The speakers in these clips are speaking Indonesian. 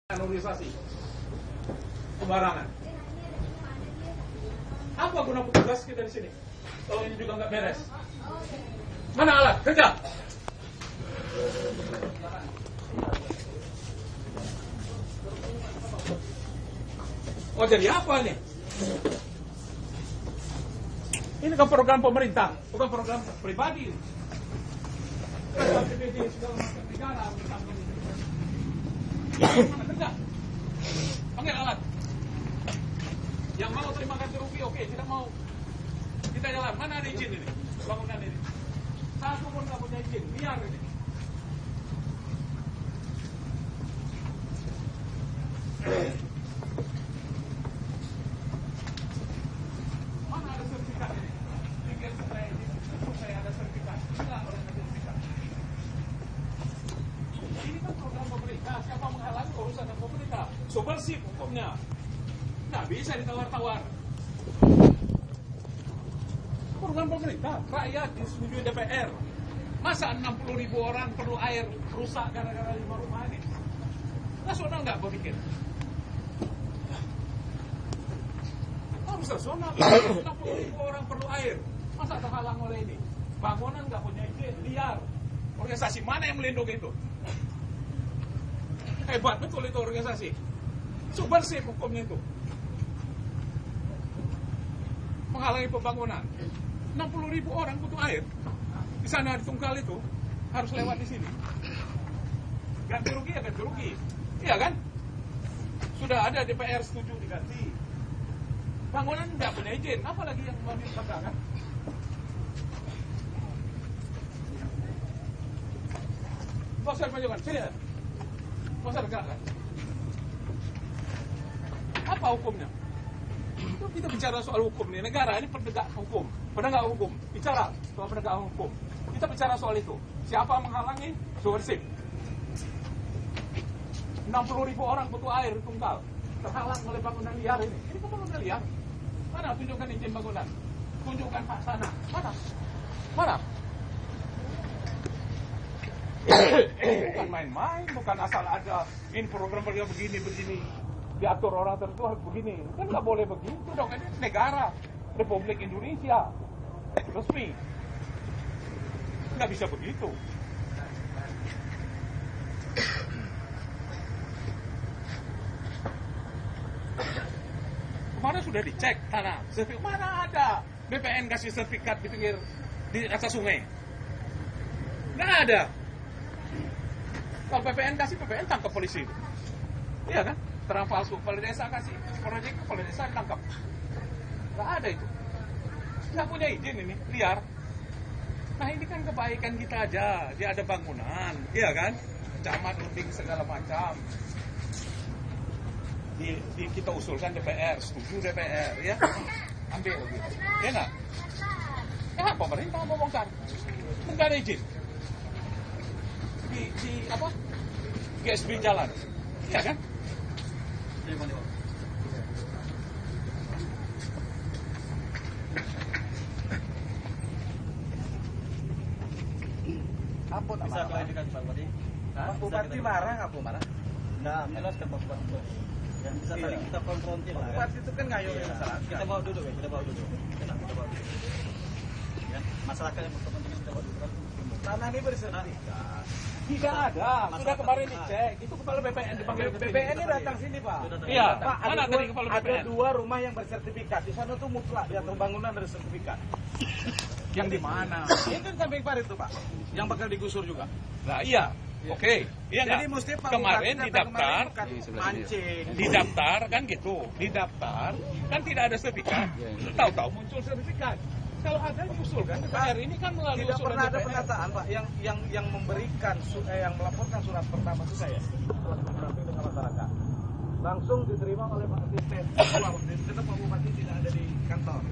Analisasi sembarangan. Apa guna petugas kita di sini? Kalau ini juga nggak beres. Mana alat? Kerja. Oh, jadi apa nih? Ini kan program pemerintah, bukan program pribadi. Aktivitas segala macam negara, mana kerja? Panggil alat. Yang mau terima ganti rugi, oke. Tidak mau, kita jalan. Mana ada izin ini? Bangunan ini. Satu pun nggak punya izin, biar ini. Mana ada sertifikat ini? Pikir supaya ada sertifikat. Enggak ada sertifikat. Ini kan program pemerintah. Siapa menghalangi urusan pemerintah? So bersih hukumnya. Nggak bisa ditawar-tawar. Program pemerintah, rakyat disetujui DPR. Masa 60.000 orang perlu air rusak gara-gara 5 rumah ini? Nasional nggak berpikir? Harus nasional. 60.000 orang perlu air. Masa terhalang oleh ini? Bangunan nggak punya izin, liar. Organisasi mana yang melindungi itu? Hebat betul itu organisasi. Bersih hukumnya itu. Menghalangi pembangunan. 60.000 orang butuh air. Di sana di Tunggal itu harus lewat di sini. Ganti rugi ya ganti rugi. Iya kan? Sudah ada DPR setuju diganti. Bangunan nggak punya izin, apalagi yang mau dipegangkan. Proses majukan, sini. Proses gerakkan. Apa hukumnya? Itu kita bicara soal hukum nih. Negara ini penegak hukum. Penegak hukum. Bicara soal penegak hukum. Kita bicara soal itu. Siapa menghalangi? Subversif. 60.000 orang butuh air di Tunggal. Terhalang oleh bangunan liar ini. Ini kan bangunan liar. Mana tunjukkan izin bangunan? Tunjukkan hak tanah. Mana? Mana? Bukan main-main, bukan asal ada ini program begini diatur orang tertentu harus begini. Kan nggak boleh begitu dong. Ini negara Republik Indonesia resmi. Nggak bisa begitu. Kemarin sudah dicek tanah. Sertifikat mana ada? BPN kasih sertifikat di pinggir di atas sungai. Nggak ada. Kalau BPN kasih, BPN tangkap polisi. Iya kan? Terang palsu. Kepala desa kasih proyek, kepala desa tangkap. Nggak ada itu. Nggak punya izin ini, liar. Nah ini kan kebaikan kita aja. Dia ada bangunan, iya kan? Camat, runding, segala macam. Kita usulkan DPR, setuju DPR, ya. Ambil gitu. Ya nggak? Ya pemerintah mau bongkar. Nggak ada izin. Di apa? GSB jalan. Iya kan? Apa tak bisa marah? klarifikasi Pak Bupati? Pak Bupati marah nggak Bu marah? Nah, jelaskan Pak Bupati. Yang bisa saling kita konfrontir Pak lah. Bupati itu kan ngayomin Iya. masyarakat. Kita bawa duduk ya, kita bawa duduk. Kita bawa duduk. Ya, masyarakat yang berkepentingan kita bawa duduk. Tanah ini bersertifikat. Tidak ada. Sudah kemarin dicek. Itu kepala BPN dipanggil ke sini. BPN ini datang sini Pak. Iya. Pak, Mana tadi kepala ada BPN? 2 rumah yang bersertifikat. Di sana tuh mutlak di atas bangunan ada sertifikat. Yang di mana? Itu samping Pak itu Pak. Yang bakal digusur juga. Nah iya. Oke. Iya Jadi nggak? mesti Pak Kemarin Bupati didaftar. datang kemarin bukan mancing. Didaftar kan gitu, didaftar kan tidak ada sertifikat, tahu-tahu muncul sertifikat. Kalau ada diusulkan DPR ini kan melalui Tidak usulan pernah ada DPR. pendataan Pak yang memberikan yang melaporkan surat pertama itu saya. Surat koordinasi dengan masyarakat. Langsung diterima oleh Pak Dirjen. Waktu itu Pak Bupati tidak ada di kantor.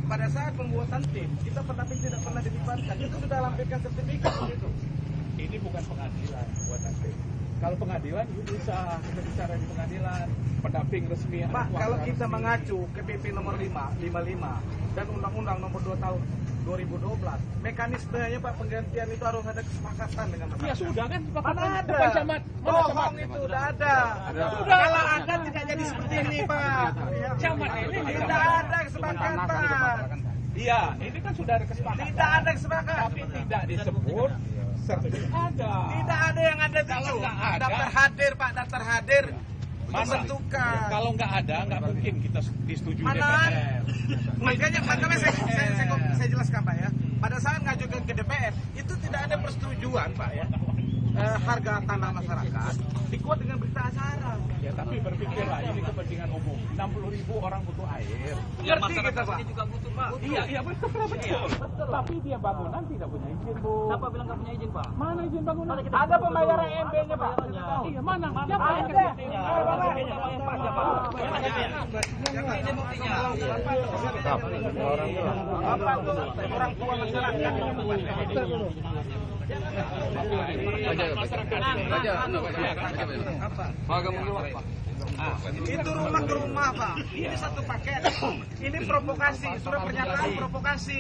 Pada saat pembuatan tim, kita pendamping tidak pernah dilibatkan. Itu sudah lampirkan sertifikat itu. Ini bukan pengadilan buat nanti. Kalau pengadilan bisa kita bicara di pengadilan, pendamping resmi. Pak, kalau kita mengacu ke PP nomor 55 dan Undang-Undang nomor 2 tahun 2012. Mekanismenya Pak penggantian itu harus ada kesepakatan dengan masyarakat. Ya sudah kan, Mana ada? Bukan camat. Mana Bohong camat? itu udah ada. Sudah. Kalau ada tidak jadi seperti ini Pak. Camat ini Tidak ada kesepakatan. Iya, ini kan sudah ada kesepakatan. Tidak ada kesepakatan. Tapi tidak disebut sertifikat ada. Tidak ada yang ada Kalau itu. nggak ada- Daftar hadir Pak, daftar hadir. Pembentukan. Kalau nggak ada, nggak mungkin kita disetujui Mana? DPR. Makanya saya jelaskan Pak ya. Pada saat ngajukan ke DPR itu tidak ada persetujuan Pak ya. Harga tanah masyarakat dikuat dengan berita acara. Ya tapi berpikirlah ini kepentingan umum. 60.000 orang butuh air. Ngerti kita Pak. juga butuh, Pak. Iya betul. Tapi dia bangunan tidak punya izin, Bu. Kenapa bilang nggak punya izin, Pak? Mana izin bangunan? Ada pembayaran MB-nya Pak. Iya, mana? Siapa yang Ada. kasih? Apa tuh orang tua masyarakat? Itu rumah ke rumah Pak. Ini satu paket. Ini provokasi, surat pernyataan provokasi.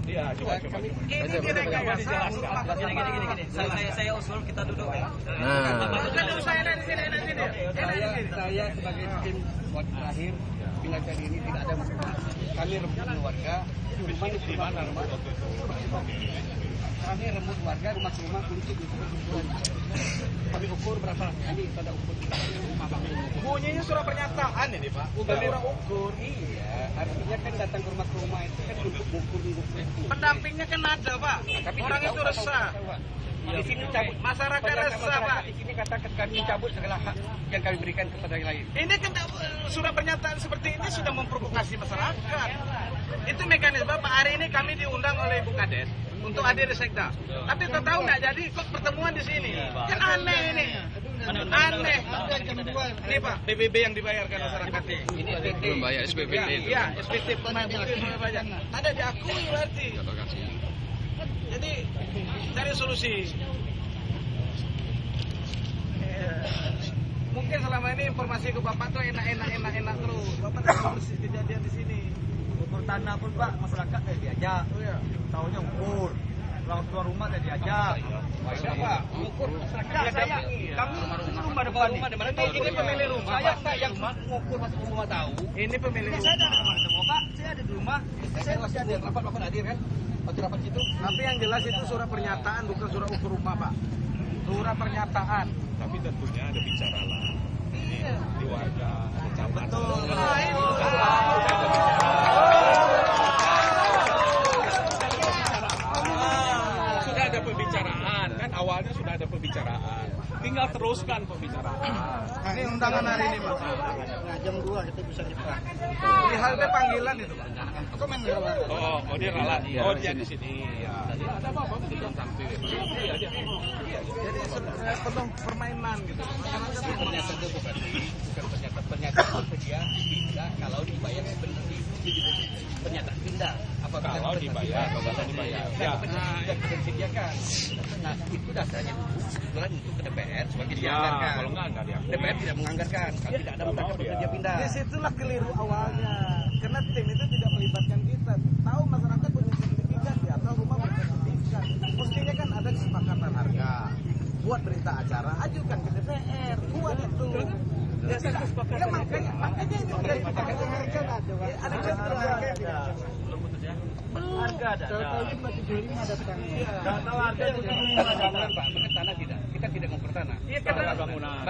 Iya, coba. Ini direkayasa. Saya usul kita duduk ya. Saya sebagai tim wakil terakhir hingga kali ini tidak ada masalah. Kami rembuk warga, Di mana rumah waktu itu? kami rembuk warga rumah ke rumah untuk kami ukur berapa. Ini pada ukur rumah kami. Bunyinya surat pernyataan ini Pak. Surat ukur. Iya, artinya kan datang ke rumah itu kan untuk ukur. Pendampingnya kan ada Pak. Orang itu resah. Di sini cabut Masyarakat resah Pak. Di sini katakan kami cabut segala hak yang kami berikan kepada yang lain. Ini kan surat pernyataan seperti ini sudah memprovokasi masyarakat. Itu mekanisme Pak. Hari ini kami diundang oleh Ibu Kades untuk hadir di Sekda. Tapi tahu nggak jadi kok pertemuan di sini. Kan aneh ini. Aneh. Ini Pak, PBB yang dibayarkan masyarakat ini. Ini SPT. Membayar SPT itu. Iya, SPT pembayar. Ada diakui berarti. Jadi cari solusi. Mungkin selama ini informasi ke Bapak tuh enak terus. Bapak tak solusi kejadian di sini. Ukur tanah pun, Pak, masyarakat saya diajak. Oh ya. Tahunya ukur. Kalau keluar rumah saya diajak. Siapa? Ukur masyarakat Ya, saya. Kami rumah depan nih. Ini pemilik rumah. Saya enggak yang mengukur masuk rumah tahu. Ini pemilik Saya ada rumah. di rumah, Pak. Saya ada di rumah. Saya masih ada rapat bapak hadir kan? Waktu rapat itu. Tapi yang jelas itu surat pernyataan bukan surat ukur rumah Pak. Surat pernyataan. Tapi tentunya ada bicara lah. Ini di warga, kecamatan. Sudah ada pembicaraan kan, awalnya sudah ada pembicaraan. Tinggal teruskan pembicaraan. Ini undangan hari ini Pak. Jam 2 kita bisa cepat. Di halte panggilan itu Pak. Oh dia ralat. Oh dia di sini. Ya. Ada apa-apa di samping. Iya dia. Jadi sebenarnya penuh permainan gitu. Masyarakat Ternyata itu bukan pernyataan dia pindah kalau dibayar sebenarnya pernyataan pindah. Kalau dibayar, kalau dibayar. Ya. Tidak disediakan. Nah itu dasarnya kebetulan untuk ke DPR sebagai Ya, dianggarkan. kalau nggak diakui. DPR tidak menganggarkan. Kalau tidak ada undang dia pindah. disitulah keliru awalnya. Karena tim itu tidak melibatkan kita. Tahu masyarakat punya sertifikat di atas rumah bersertifikat. Mestinya kan ada kesepakatan harga. Buat berita acara, ajukan ke DPR. Buat itu. Ya, ya makanya ini udah kesepakatan harga ada. Ada kesepakatan harga. Harga ada. Nggak tahu harga Tanah tidak. Kita tidak mengukur tanah. Iya karena Bangunan.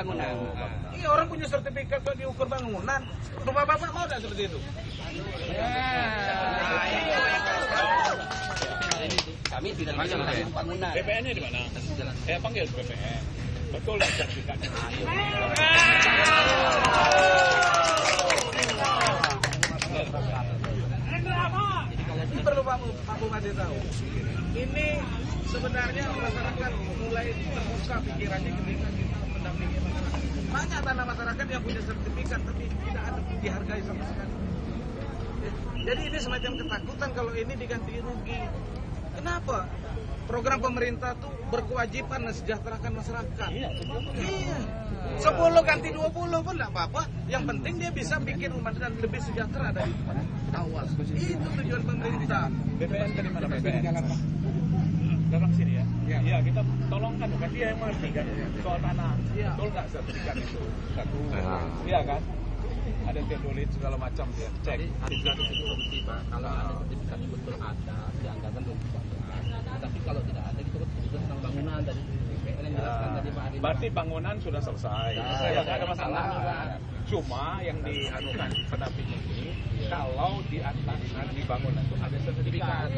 iya orang punya sertifikat kok diukur bangunan. Rumah bapak mau nggak seperti itu? Kami tidak bisa melakukan bangunan. BPN-nya di mana? Saya panggil BPN. Betul lah sertifikatnya. Ini perlu Pak Bupati tahu. Ini sebenarnya masyarakat mulai terbuka pikirannya ketika kita mendampingi masyarakat. Banyak tanah masyarakat yang punya sertifikat tapi tidak ada dihargai sama sekali. Jadi ini semacam ketakutan kalau ini diganti rugi. Kenapa? Program pemerintah tuh berkewajiban mensejahterakan masyarakat. Iya. 10 ganti 20 pun nggak apa-apa. Yang penting dia bisa bikin umat dan lebih sejahtera dari awal. Itu tujuan pemerintah. BPN dari mana BPN? Dalam sini ya? Iya, kita tolongkan, bukan dia yang mengerti kan soal tanah. Betul nggak sertifikat itu? Satu. Iya kan? Ada teodolit segala macam dia cek. Kalau ada sertifikat betul ada, dianggarkan untuk tapi kalau tidak ada itu tentang bangunan dari BPN yang jelaskan tadi Pak Adi. Berarti bangunan sudah selesai. Ya, nggak ada masalah. Cuma yang dianukan pendamping ini, kalau di atas di bangunan itu ada sertifikat,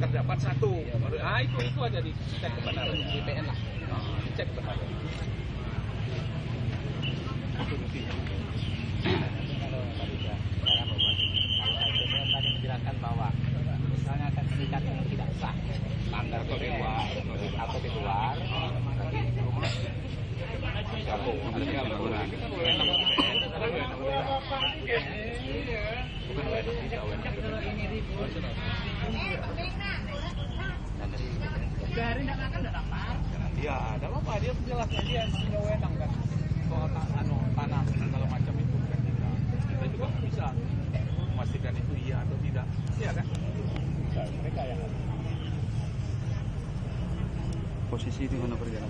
terdapat satu. Nah itu aja dicek kebenarannya. BPN lah. Dicek kebenarannya. Itu buktinya. Tadi menjelaskan bahwa misalnya sertifikat yang tidak sah, standar Atau di luar. atau di luar, Satu. Artinya bangunan. Kita boleh nambah BPN. Bukan wewenang kita, wewenang BPN. Iya, ada apa? Dia jelasnya dia punya wewenang kan soal tanah segala macam itu kan kita juga nggak bisa memastikan itu iya atau tidak, iya kan? Mereka yang Posisi di mana perjalanan?